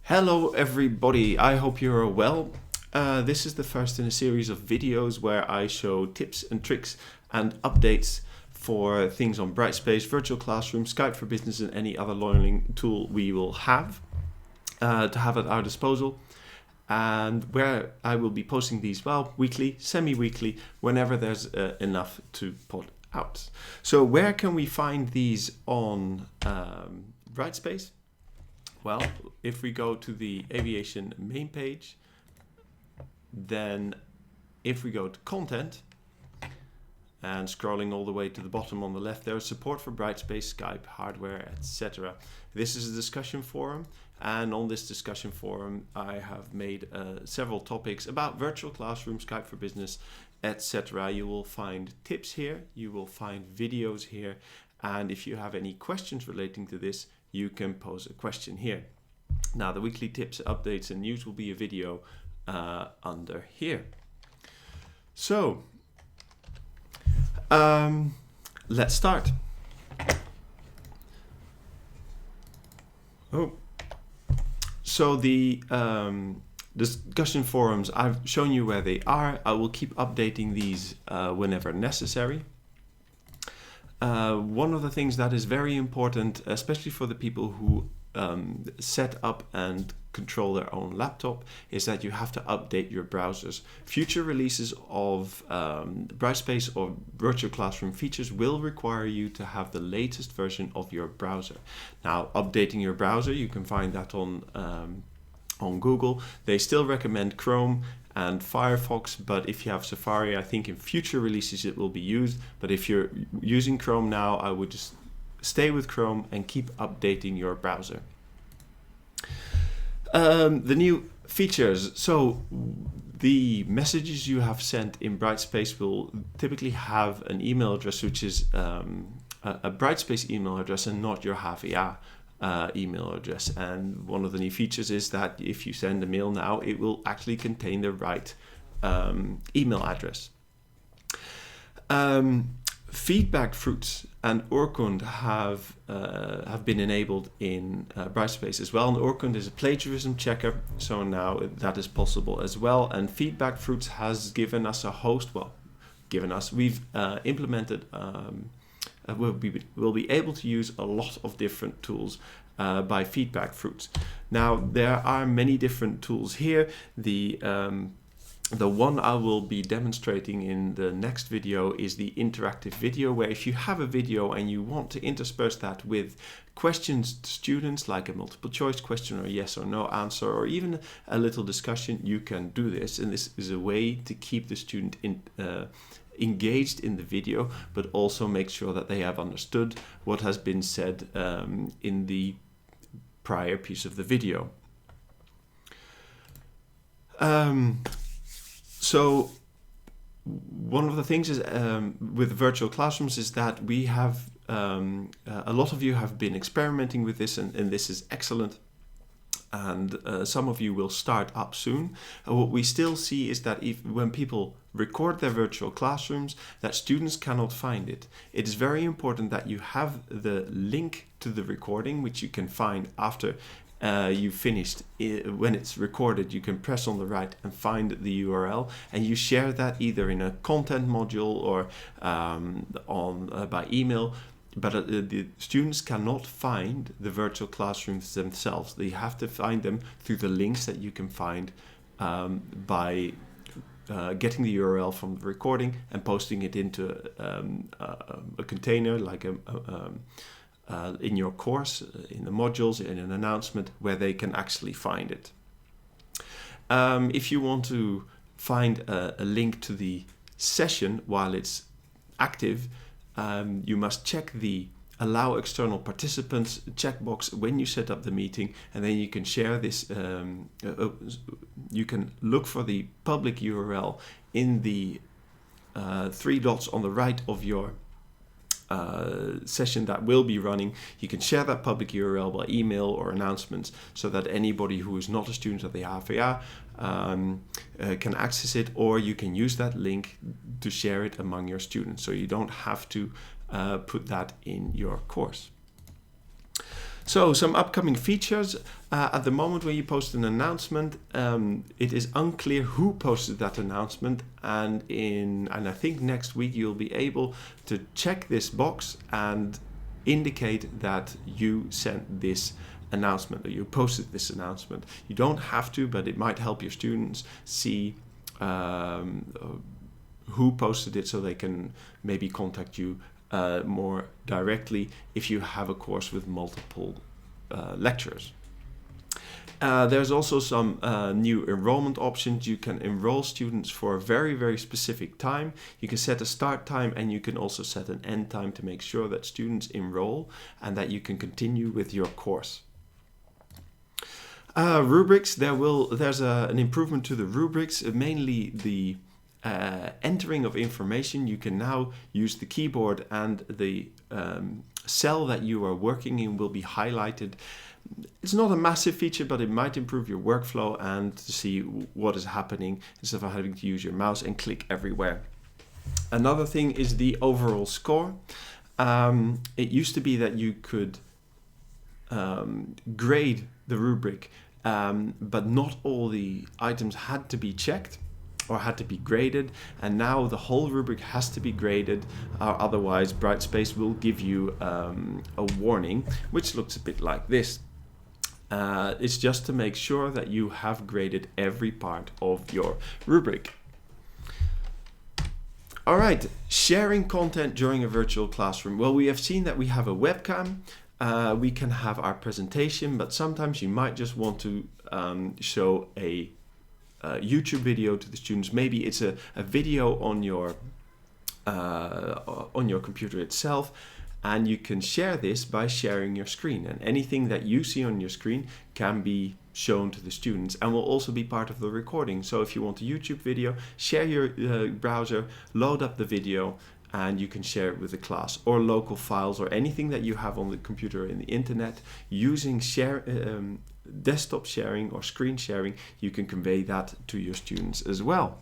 Hello everybody, I hope you're well. This is the first in a series of videos where I show tips and tricks and updates for things on Brightspace, Virtual Classroom, Skype for Business and any other learning tool we will have at our disposal. And where I will be posting these, weekly, semi-weekly, whenever there's enough to put out. So where can we find these on Brightspace? Well, if we go to the aviation main page, then if we go to content and scrolling all the way to the bottom on the left, there is support for Brightspace, Skype, hardware, etc. This is a discussion forum, and on this discussion forum, I have made several topics about virtual classroom, Skype for Business, etc. You will find tips here, you will find videos here, and if you have any questions relating to this, you can pose a question here. Now, the weekly tips, updates, and news will be a video under here. So, let's start. So the discussion forums, I've shown you where they are. I will keep updating these whenever necessary. One of the things that is very important, especially for the people who set up and control their own laptop, is that you have to update your browsers. Future releases of Brightspace or Virtual Classroom features will require you to have the latest version of your browser. Now, updating your browser, you can find that on Google. They still recommend Chrome and Firefox, but if you have Safari, I think in future releases it will be used. But if you're using Chrome now, I would just stay with Chrome and keep updating your browser. The new features. So the messages you have sent in Brightspace will typically have an email address, which is a Brightspace email address and not your HVA email address. And one of the new features is that if you send a mail now, it will actually contain the right email address. Feedback fruits and Urkund have been enabled in Brightspace as well. And Urkund is a plagiarism checker, so now that is possible as well. And feedback fruits has given us a host. We've implemented. We'll be able to use a lot of different tools by feedback fruits. Now, there are many different tools here. The one I will be demonstrating in the next video is the interactive video, where if you have a video and you want to intersperse that with questions to students, like a multiple choice question or yes or no answer, or even a little discussion, you can do this. And this is a way to keep the student engaged in the video, but also make sure that they have understood what has been said in the prior piece of the video. So one of the things is with virtual classrooms is that we have a lot of you have been experimenting with this, and this is excellent. And some of you will start up soon. What we still see is that when people record their virtual classrooms, that students cannot find it. It is very important that you have the link to the recording, which you can find after you've finished. When it's recorded, you can press on the right and find the URL, and you share that either in a content module or by email. But the students cannot find the virtual classrooms themselves. They have to find them through the links that you can find by getting the URL from the recording and posting it into a container, like in your course, in the modules, in an announcement where they can actually find it. If you want to find a link to the session while it's active, you must check the allow external participants checkbox when you set up the meeting, and then you can share this. You can look for the public URL in the three dots on the right of your session that will be running. You can share that public URL by email or announcements, so that anybody who is not a student of the HVA can access it, or you can use that link to share it among your students, so you don't have to put that in your course. So some upcoming features. At the moment when you post an announcement, it is unclear who posted that announcement, and I think next week you'll be able to check this box and indicate that you sent this announcement, or you posted this announcement. You don't have to, but it might help your students see who posted it, so they can maybe contact you more directly if you have a course with multiple lecturers. There's also some new enrollment options. You can enroll students for a very, very specific time. You can set a start time, and you can also set an end time to make sure that students enroll and that you can continue with your course. Rubrics, there's an improvement to the rubrics, mainly the entering of information. You can now use the keyboard, and the cell that you are working in will be highlighted. It's not a massive feature, but it might improve your workflow and to see what is happening instead of having to use your mouse and click everywhere. Another thing is the overall score. It used to be that you could grade the rubric, but not all the items had to be checked or had to be graded, and now the whole rubric has to be graded, otherwise Brightspace will give you a warning which looks a bit like this. It's just to make sure that you have graded every part of your rubric. All right, sharing content during a virtual classroom. Well, we have seen that we have a webcam. We can have our presentation, but sometimes you might just want to show a YouTube video to the students. Maybe it's a video on your computer itself, and you can share this by sharing your screen, and anything that you see on your screen can be shown to the students and will also be part of the recording. So if you want a YouTube video, share your browser, load up the video, and you can share it with the class, or local files, or anything that you have on the computer or in the internet. Using desktop sharing or screen sharing, you can convey that to your students as well.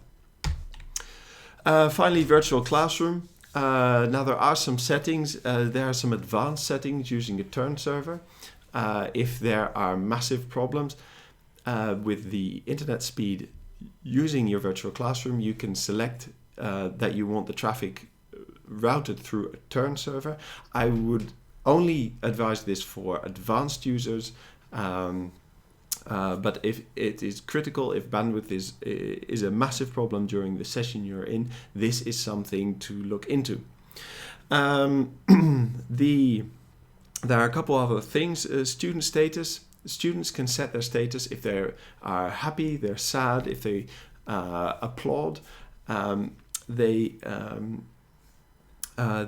Finally, virtual classroom. Now there are some settings. There are some advanced settings using a turn server. If there are massive problems with the internet speed using your virtual classroom, you can select that you want the traffic routed through a turn server. I would only advise this for advanced users, but if it is critical, if bandwidth is a massive problem during the session you're in, this is something to look into. There are a couple other things. Student status. Students can set their status if they are happy, they're sad, if they applaud.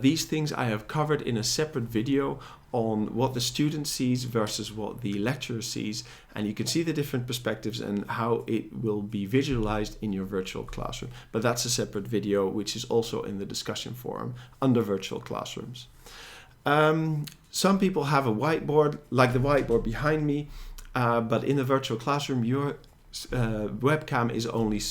These things I have covered in a separate video on what the student sees versus what the lecturer sees, and you can see the different perspectives and how it will be visualized in your virtual classroom. But that's a separate video which is also in the discussion forum under virtual classrooms. Some people have a whiteboard, like the whiteboard behind me, but in the virtual classroom your webcam is only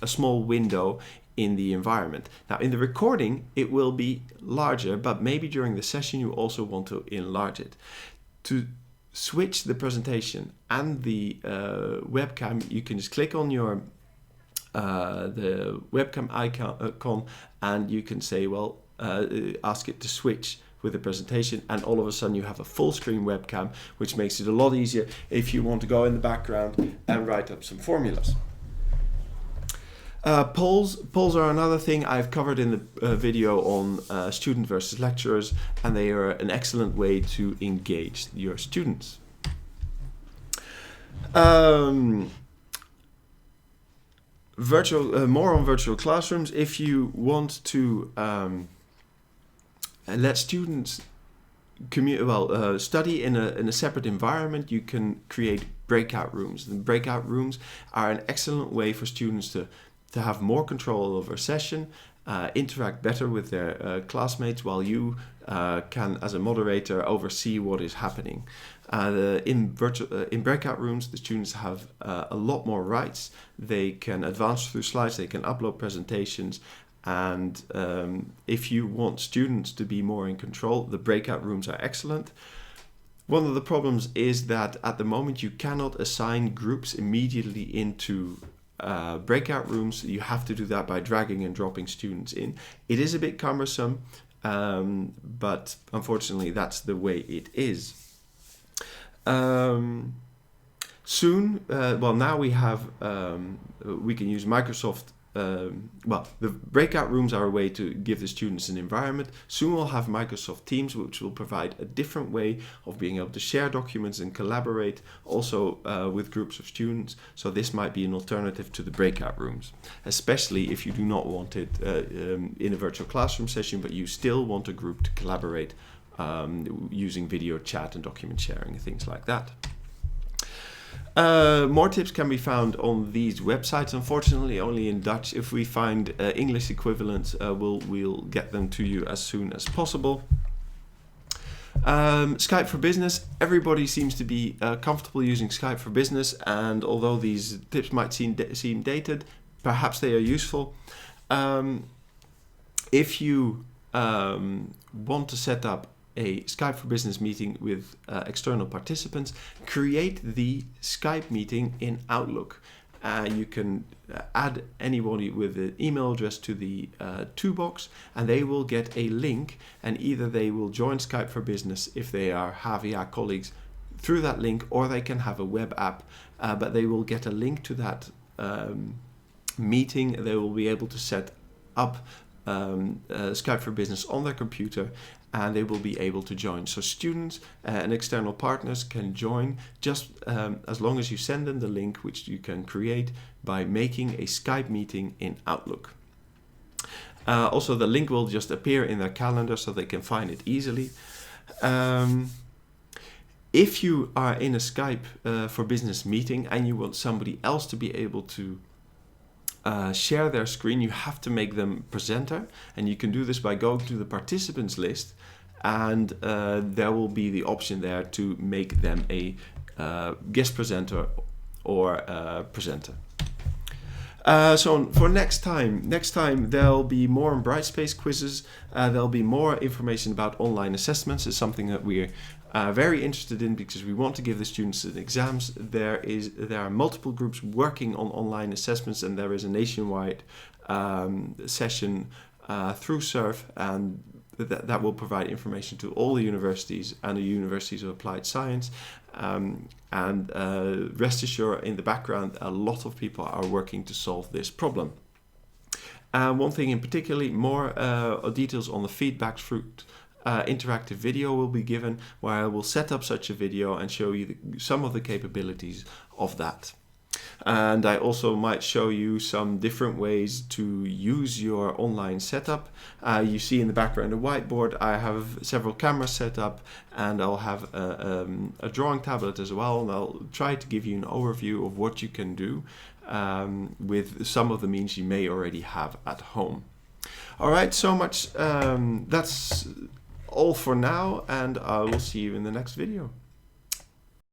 a small window in the environment. Now in the recording it will be larger, but maybe during the session you also want to enlarge it. To switch the presentation and the webcam, you can just click on your the webcam icon and you can say, well, ask it to switch with the presentation, and all of a sudden you have a full screen webcam, which makes it a lot easier if you want to go in the background and write up some formulas. Polls are another thing I've covered in the video on student versus lecturers, and they are an excellent way to engage your students. More on virtual classrooms. If you want to let students study in a separate environment, you can create breakout rooms. And breakout rooms are an excellent way for students to have more control over a session, interact better with their classmates, while you can, as a moderator, oversee what is happening. In breakout rooms, the students have a lot more rights. They can advance through slides, they can upload presentations, and if you want students to be more in control, the breakout rooms are excellent. One of the problems is that at the moment you cannot assign groups immediately into breakout rooms. You have to do that by dragging and dropping students in. It is a bit cumbersome, but unfortunately that's the way it is. Soon, now we have, we can use Microsoft. The breakout rooms are a way to give the students an environment. Soon we'll have Microsoft Teams, which will provide a different way of being able to share documents and collaborate also with groups of students. So this might be an alternative to the breakout rooms, especially if you do not want it in a virtual classroom session, but you still want a group to collaborate using video chat and document sharing and things like that. More tips can be found on these websites, unfortunately only in Dutch. If we find English equivalents, we'll get them to you as soon as possible. Skype for Business. Everybody seems to be comfortable using Skype for Business, and although these tips might seem dated, perhaps they are useful. If you want to set up a Skype for Business meeting with external participants, create the Skype meeting in Outlook. You can add anybody with an email address to the toolbox, and they will get a link, and either they will join Skype for Business if they are Havia colleagues through that link, or they can have a web app, but they will get a link to that meeting. They will be able to set up Skype for Business on their computer, and they will be able to join. So students and external partners can join just as long as you send them the link, which you can create by making a Skype meeting in Outlook. Also, the link will just appear in their calendar so they can find it easily. If you are in a Skype for Business meeting and you want somebody else to be able to share their screen, you have to make them presenter, and you can do this by going to the participants list, and there will be the option there to make them a guest presenter or presenter. So for next time there'll be more on Brightspace quizzes. There'll be more information about online assessments. It's something that we're very interested in because we want to give the students exams. There are multiple groups working on online assessments, and there is a nationwide session through SURF, and that will provide information to all the universities and the universities of applied science. And rest assured, in the background, a lot of people are working to solve this problem. One thing in particular, more details on the feedback fruit interactive video will be given, where I will set up such a video and show you some of the capabilities of that. And I also might show you some different ways to use your online setup. You see in the background a whiteboard. I have several cameras set up, and I'll have a drawing tablet as well, and I'll try to give you an overview of what you can do with some of the means you may already have at home. All right, so much. That's all for now, and I will see you in the next video.